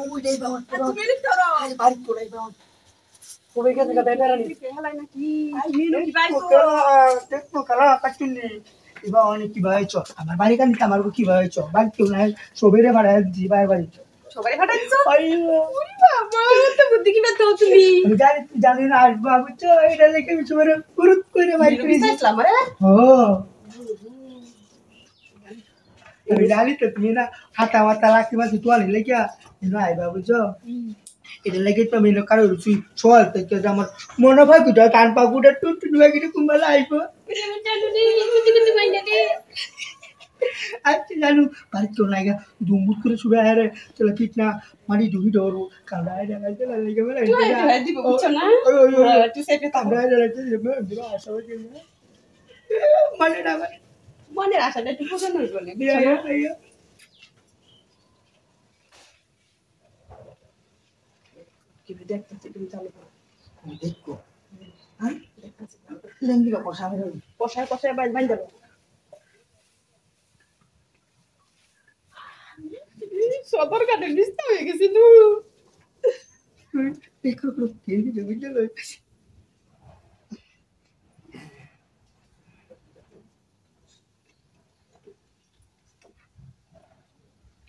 ওইটাই বাবা তুমি লিখতরা আরে বাড়ি তোরাই বাবা ওই কাছে কাছে বেরানি হেলাই নাকি আই মিনু কি বাইছো দেখো কালা কাটুনি ইবা অনেক কি বাইছো আমার বাড়ি কান আমার কি বাইছো বাড়ি কেউ নাই সবেরে ভাড়া দি বাড়ি সবাই ফাটাইছো আইয়ো বাবা তো বুদ্ধি কি বেতো তুমি আমি জানি না আজ বাবু তো এটা লেখে সবারে পুরুত করে বাইরে দিছিলাম আরে ও আমি জানি তো তুমি না হাতা মাতা লাগতে মাঝে তোয়ালে লেখা না আই বাবু তো এটা লেগে তো আমি কারো রুচি সোয়াল থেকে আমার মনে হয় কি টান পাকুটা টুটু লাগি কুমালা আইবো আমি জানি নি বুদ্ধি করতে পাই না রে আচ্ছা জানো বাড়ি তো লাগা দুমুট করে শুবে আরে চলে ঠিক না মারি ডুবি ডরু কাঁদায় জায়গা চলে লেগে বলে তুই দিব বুঝছ না তুই সেটা কাঁদায় জায়গা চলে দিবা আশা হচ্ছে মনে আশাটা একটু পছন্দ হইবলে কি দেখতেছি তুমি চালু করো দেখো হ্যাঁ দেখতেছি লেঙ্গি বা পোষায় বাইন দেব সদর কাটে নিস্তা হয়ে গেছে তু দেখো কেন জমি চলে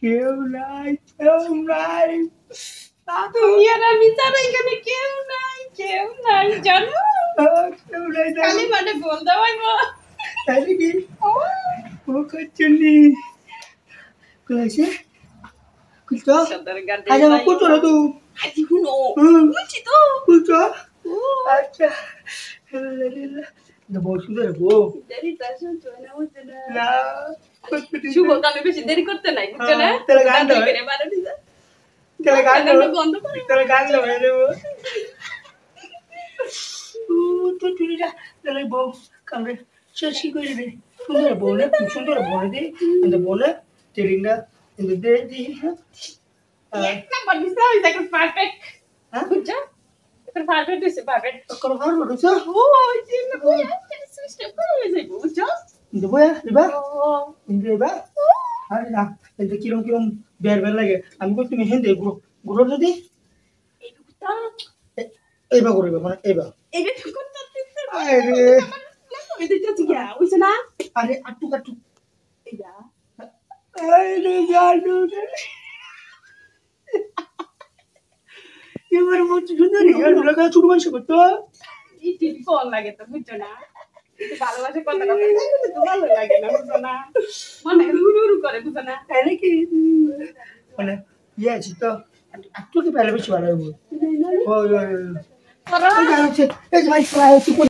কেউ নাই তুমি আর আমি ছাড়া এখানে কেউ নাই জানো কেউ নাই খালি মানে বল দাওয়াই মা তাই কি ও কচ্চুনি কইছে কুলতো সদর গার্ডে আজ আমি কুলতো না তুই আজ হুনো কুলছি তো কুলতো আচ্ছা না বহুত সুন্দর গো দেরি তাসো চয়না হচ্ছে না শুভ কালে বেশি দেরি করতে নাই বুঝছো না তাহলে গান দাও করে বারো দিছা তাহলে গান দাও বন্ধ করে তাহলে গান দাও রে ও তো চুরি যা তাহলে বউ কামরে শেষই করে দে সুন্দর বলে দে இந்த বলে তেরিনা இந்த দে দি এক নাম্বার দিছা ইজ লাইক পারফেক্ট হ্যাঁ বুঝছো এটা পারফেক্ট দিছে পারফেক্ট করো বুঝছো ও এই যে সিস্টেম করে যাই বুঝছো இந்த boya riba இந்த riba আরে না এটা কিরম বের লাগে আমি কই তুমি হেন্দে গুরো যদি এইটা এইবা করবে মানে এইবা করতে আরে ওই দিতে গিয়া ওইছ না আরে আটু এইবা আরে জানো এবার মোট সুন্দর আর লাগা ছোট মানুষ করতে ইটি কোন লাগে তো বুঝছো না ভালোবাসে কথা তো ভালো লাগে না বুঝছো না মনে হুরুরু করে বুঝছো না তাই কি মানে ইয়ে আছে তো একটু কি ভালোবাসি ভালো হবে ওই ওই ওই এই যে ভাই